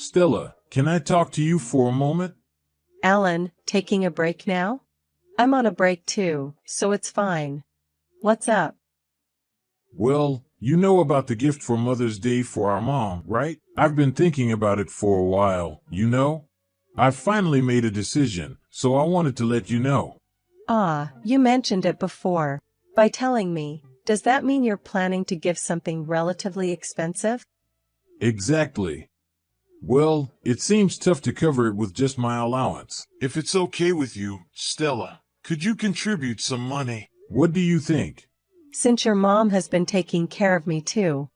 Stella, can I talk to you for a moment? Alan, taking a break now? I'm on a break too, so it's fine. What's up? Well, you know about the gift for Mother's Day for our mom, right? I've been thinking about it for a while, you know? I've finally made a decision, so I wanted to let you know. Ah, you mentioned it before. By telling me, does that mean you're planning to give something relatively expensive? Exactly. Well, it seems tough to cover it with just my allowance. If it's okay with you, Stella, could you contribute some money? What do you think? Since your mom has been taking care of me too,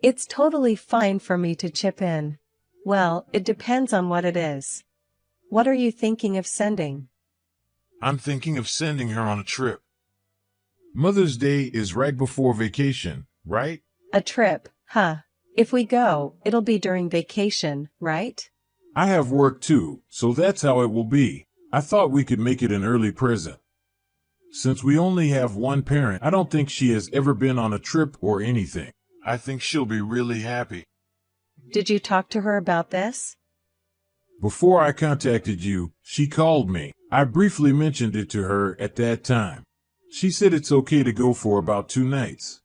it's totally fine for me to chip in. Well, it depends on what it is. What are you thinking of sending? I'm thinking of sending her on a trip. Mother's Day is right before vacation, right? A trip, huh? If we go, it'll be during vacation, right? I have work too, so that's how it will be. I thought we could make it an early present. Since we only have one parent, I don't think she has ever been on a trip or anything. I think she'll be really happy. Did you talk to her about this? Before I contacted you, she called me. I briefly mentioned it to her at that time. She said it's okay to go for about 2 nights.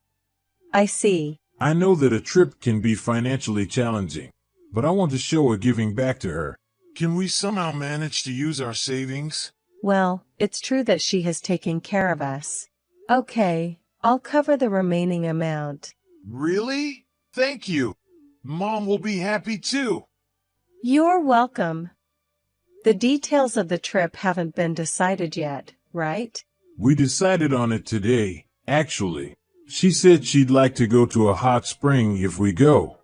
I see. I know that a trip can be financially challenging, but I want to show a giving back to her. Can we somehow manage to use our savings? Well, it's true that she has taken care of us. Okay, I'll cover the remaining amount. Really? Thank you. Mom will be happy too. You're welcome. The details of the trip haven't been decided yet, right? We decided on it today, actually. She said she'd like to go to a hot spring if we go.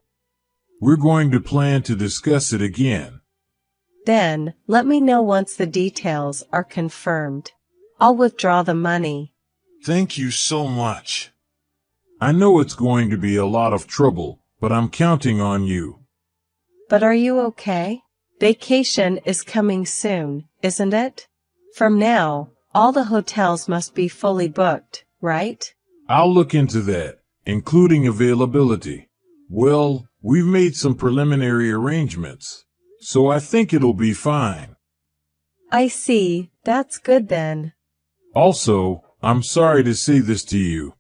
We're going to plan to discuss it again. Then, let me know once the details are confirmed. I'll withdraw the money. Thank you so much. I know it's going to be a lot of trouble, but I'm counting on you. But are you okay? Vacation is coming soon, isn't it? From now, all the hotels must be fully booked, right? I'll look into that, including availability. Well, we've made some preliminary arrangements, so I think it'll be fine. I see, that's good then. Also, I'm sorry to say this to you,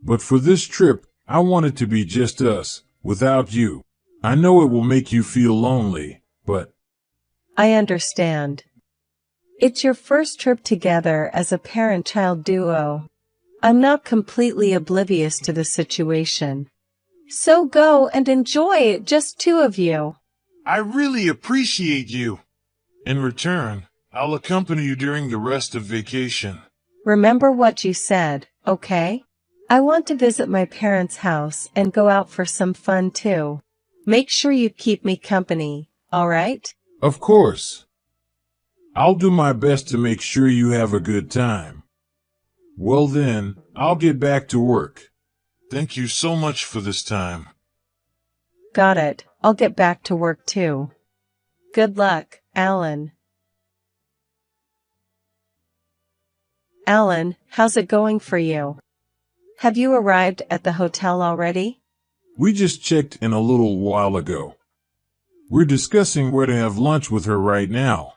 but for this trip, I want it to be just us, without you. I know it will make you feel lonely, but I understand. It's your first trip together as a parent-child duo. I'm not completely oblivious to the situation. So go and enjoy it, just 2 of you. I really appreciate you. In return, I'll accompany you during the rest of vacation. Remember what you said, okay? I want to visit my parents' house and go out for some fun too. Make sure you keep me company, alright? Of course. I'll do my best to make sure you have a good time. Well then, I'll get back to work. Thank you so much for this time. Got it, I'll get back to work too. Good luck, Alan. Alan, how's it going for you? Have you arrived at the hotel already? We just checked in a little while ago. We're discussing where to have lunch with her right now.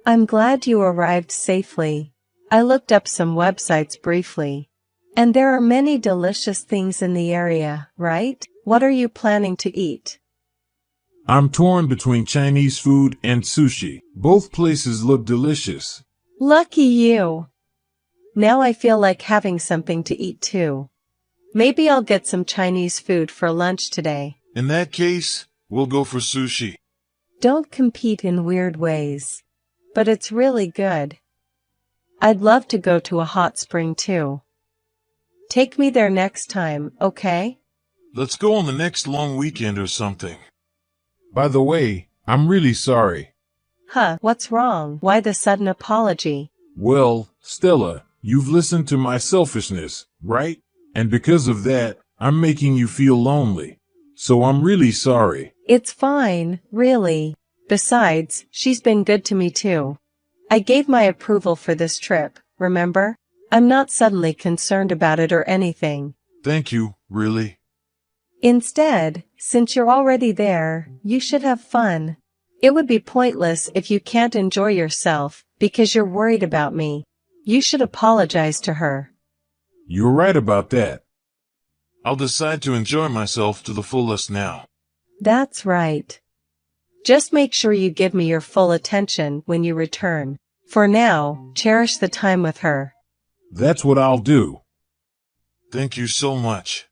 I'm glad you arrived safely. I looked up some websites briefly. And there are many delicious things in the area, right? What are you planning to eat? I'm torn between Chinese food and sushi. Both places look delicious. Lucky you! Now I feel like having something to eat too. Maybe I'll get some Chinese food for lunch today. In that case, we'll go for sushi. Don't compete in weird ways. But it's really good. I'd love to go to a hot spring too. Take me there next time, okay? Let's go on the next long weekend or something. By the way, I'm really sorry. Huh, what's wrong? Why the sudden apology? Well, Stella, you've listened to my selfishness, right? And because of that, I'm making you feel lonely. So I'm really sorry. It's fine, really. Besides, she's been good to me too. I gave my approval for this trip, remember? I'm not suddenly concerned about it or anything. Thank you, really. Instead, since you're already there, you should have fun. It would be pointless if you can't enjoy yourself because you're worried about me. You should apologize to her. You're right about that. I'll decide to enjoy myself to the fullest now. That's right. Just make sure you give me your full attention when you return. For now, cherish the time with her. That's what I'll do. Thank you so much.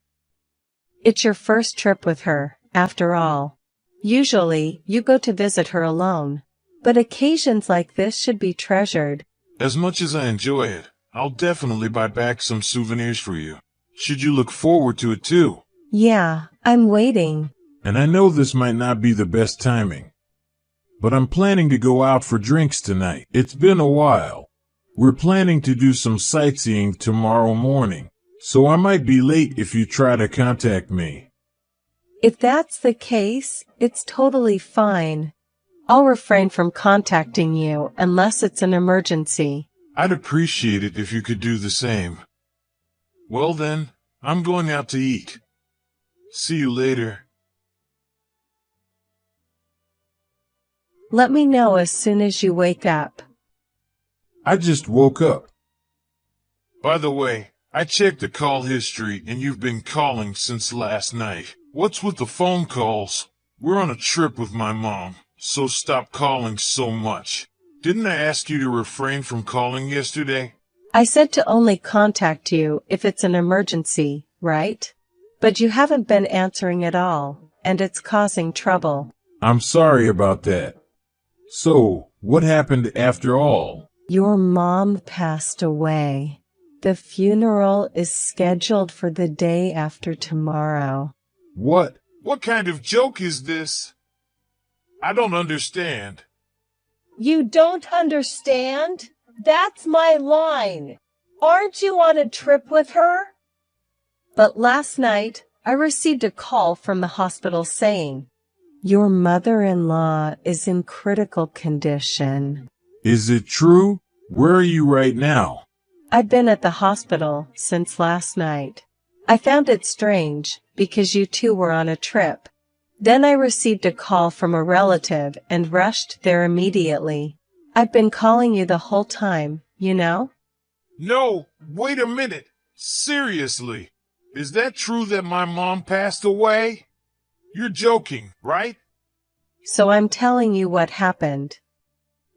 It's your first trip with her, after all. Usually, you go to visit her alone. But occasions like this should be treasured. As much as I enjoy it, I'll definitely buy back some souvenirs for you. Should you look forward to it too? Yeah, I'm waiting. And I know this might not be the best timing, but I'm planning to go out for drinks tonight. It's been a while. We're planning to do some sightseeing tomorrow morning, so I might be late if you try to contact me. If that's the case, it's totally fine. I'll refrain from contacting you unless it's an emergency. I'd appreciate it if you could do the same. Well then, I'm going out to eat. See you later. Let me know as soon as you wake up. I just woke up. By the way, I checked the call history and you've been calling since last night. What's with the phone calls? We're on a trip with my mom, so stop calling so much. Didn't I ask you to refrain from calling yesterday? I said to only contact you if it's an emergency, right? But you haven't been answering at all, and it's causing trouble. I'm sorry about that. So, what happened after all? Your mom passed away. The funeral is scheduled for the day after tomorrow. What? What kind of joke is this? I don't understand. You don't understand? That's my line. Aren't you on a trip with her? But last night, I received a call from the hospital saying, your mother-in-law is in critical condition. Is it true? Where are you right now? I've been at the hospital since last night. I found it strange because you two were on a trip. Then I received a call from a relative and rushed there immediately. I've been calling you the whole time, you know? No, wait a minute. Seriously. Is that true that my mom passed away? You're joking, right? So I'm telling you what happened.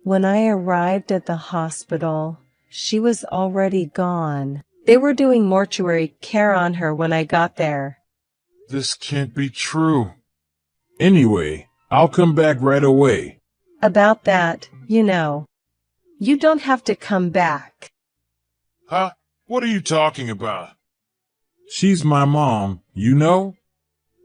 When I arrived at the hospital, she was already gone. They were doing mortuary care on her when I got there. This can't be true. Anyway, I'll come back right away. About that, you know. You don't have to come back. Huh? What are you talking about? She's my mom, you know?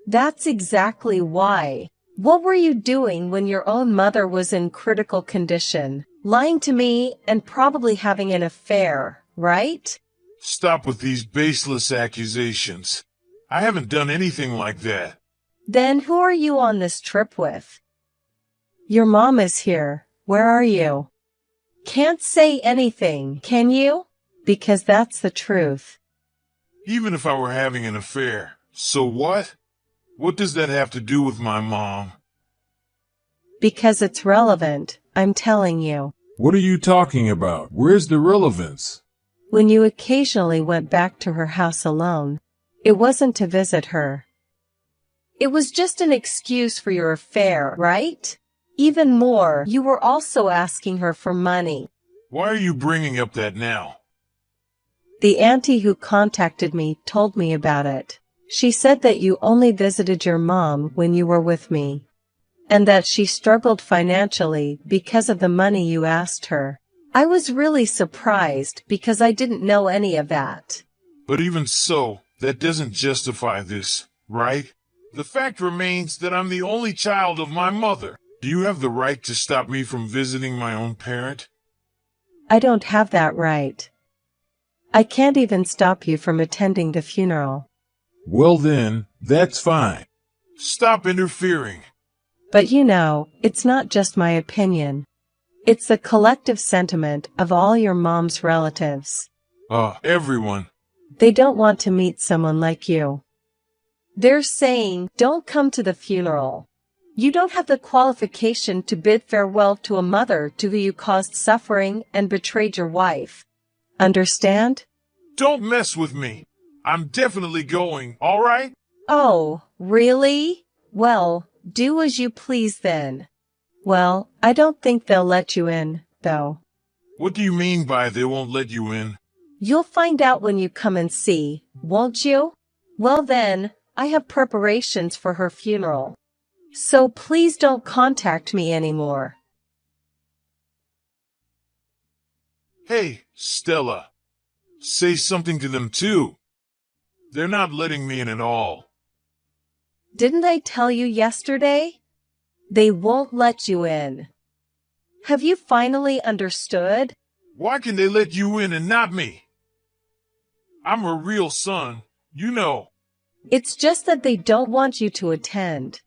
That's exactly why. What were you doing when your own mother was in critical condition? Lying to me and probably having an affair, right? Stop with these baseless accusations. I haven't done anything like that. Then who are you on this trip with? Your mom is here. Where are you? Can't say anything, can you? Because that's the truth. Even if I were having an affair, so what? What does that have to do with my mom? Because it's relevant, I'm telling you. What are you talking about? Where's the relevance? When you occasionally went back to her house alone, it wasn't to visit her. It was just an excuse for your affair, right? Even more, you were also asking her for money. Why are you bringing up that now? The auntie who contacted me told me about it. She said that you only visited your mom when you were with me, and that she struggled financially because of the money you asked her. I was really surprised because I didn't know any of that. But even so, that doesn't justify this, right? The fact remains that I'm the only child of my mother. Do you have the right to stop me from visiting my own parent? I don't have that right. I can't even stop you from attending the funeral. Well then, that's fine. Stop interfering. But you know, it's not just my opinion. It's the collective sentiment of all your mom's relatives. Everyone. They don't want to meet someone like you. They're saying, don't come to the funeral. You don't have the qualification to bid farewell to a mother to who you caused suffering and betrayed your wife. Understand? Don't mess with me. I'm definitely going, all right? Oh, really? Well, do as you please then. Well, I don't think they'll let you in, though. What do you mean by they won't let you in? You'll find out when you come and see, won't you? Well then, I have preparations for her funeral. So please don't contact me anymore. Hey, Stella. Say something to them too. They're not letting me in at all. Didn't I tell you yesterday? They won't let you in. Have you finally understood? Why can they let you in and not me? I'm her real son, you know. It's just that they don't want you to attend.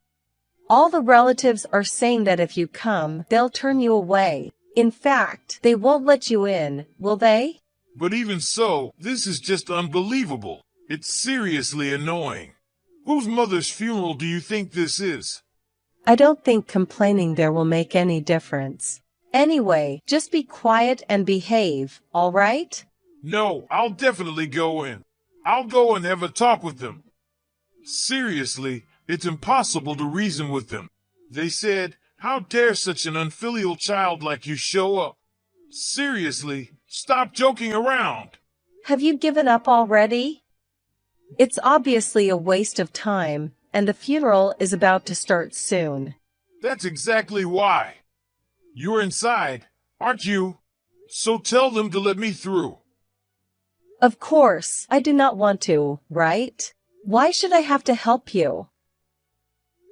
All the relatives are saying that if you come, they'll turn you away. In fact, they won't let you in, will they? But even so, this is just unbelievable. It's seriously annoying. Whose mother's funeral do you think this is? I don't think complaining there will make any difference. Anyway, just be quiet and behave, all right? No, I'll definitely go in. I'll go and have a talk with them. Seriously, it's impossible to reason with them. They said, how dare such an unfilial child like you show up? Seriously, stop joking around. Have you given up already? It's obviously a waste of time, and the funeral is about to start soon. That's exactly why. You're inside, aren't you? So tell them to let me through. Of course, I do not want to, right? Why should I have to help you?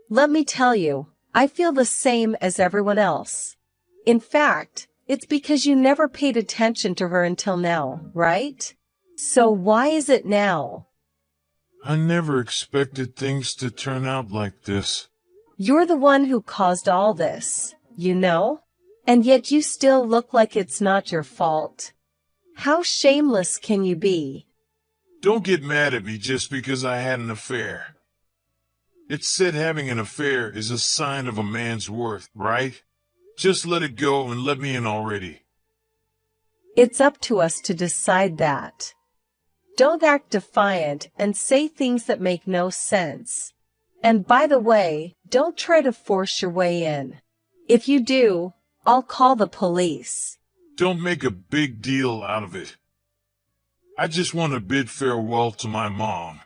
Let me tell you, I feel the same as everyone else. In fact, it's because you never paid attention to her until now, right? So why is it now? I never expected things to turn out like this. You're the one who caused all this, you know? And yet you still look like it's not your fault. How shameless can you be? Don't get mad at me just because I had an affair. It's said having an affair is a sign of a man's worth, right? Just let it go and let me in already. It's up to us to decide that. Don't act defiant and say things that make no sense. And by the way, don't try to force your way in. If you do, I'll call the police. Don't make a big deal out of it. I just want to bid farewell to my mom.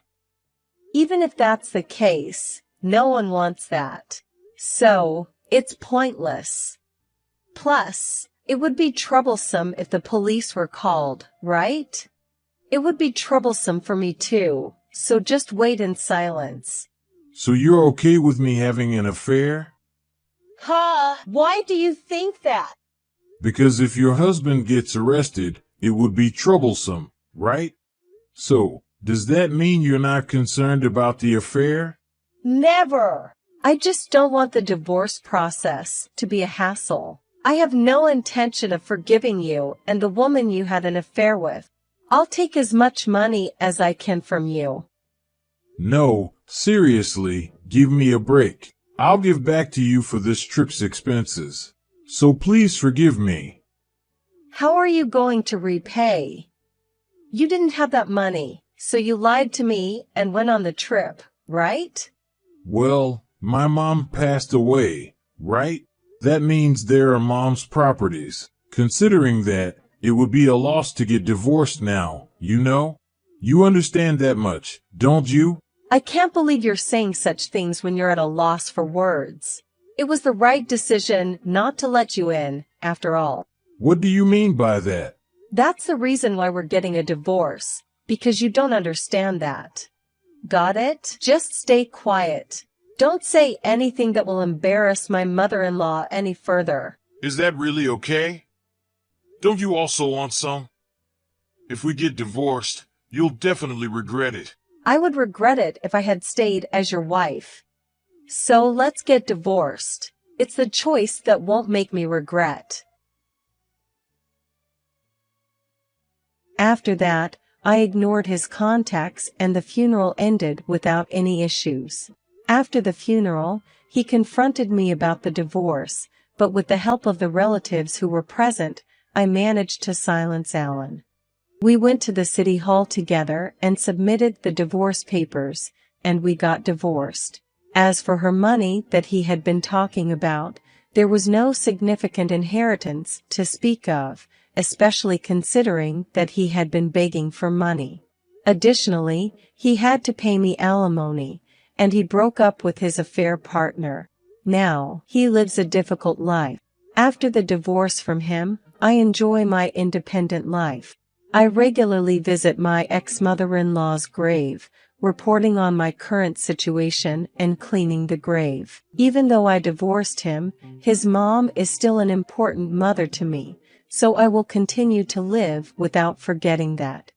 Even if that's the case, no one wants that. So, it's pointless. Plus, it would be troublesome if the police were called, right? It would be troublesome for me too, so just wait in silence. So you're okay with me having an affair? Ha! Why do you think that? Because if your husband gets arrested, it would be troublesome, right? So, does that mean you're not concerned about the affair? Never! I just don't want the divorce process to be a hassle. I have no intention of forgiving you and the woman you had an affair with. I'll take as much money as I can from you. No, seriously, give me a break. I'll give back to you for this trip's expenses. So please forgive me. How are you going to repay? You didn't have that money, so you lied to me and went on the trip, right? Well, my mom passed away, right? That means there are mom's properties. Considering that, it would be a loss to get divorced now, you know? You understand that much, don't you? I can't believe you're saying such things when you're at a loss for words. It was the right decision not to let you in, after all. What do you mean by that? That's the reason why we're getting a divorce, because you don't understand that. Got it? Just stay quiet. Don't say anything that will embarrass my mother-in-law any further. Is that really okay? Don't you also want some? If we get divorced, you'll definitely regret it. I would regret it if I had stayed as your wife. So let's get divorced. It's the choice that won't make me regret. After that, I ignored his contacts and the funeral ended without any issues. After the funeral, he confronted me about the divorce, but with the help of the relatives who were present, I managed to silence Alan. We went to the city hall together and submitted the divorce papers, and we got divorced. As for her money that he had been talking about, there was no significant inheritance to speak of, especially considering that he had been begging for money. Additionally, he had to pay me alimony, and he broke up with his affair partner. Now, he lives a difficult life. After the divorce from him, I enjoy my independent life. I regularly visit my ex-mother-in-law's grave, reporting on my current situation and cleaning the grave. Even though I divorced him, his mom is still an important mother to me, so I will continue to live without forgetting that.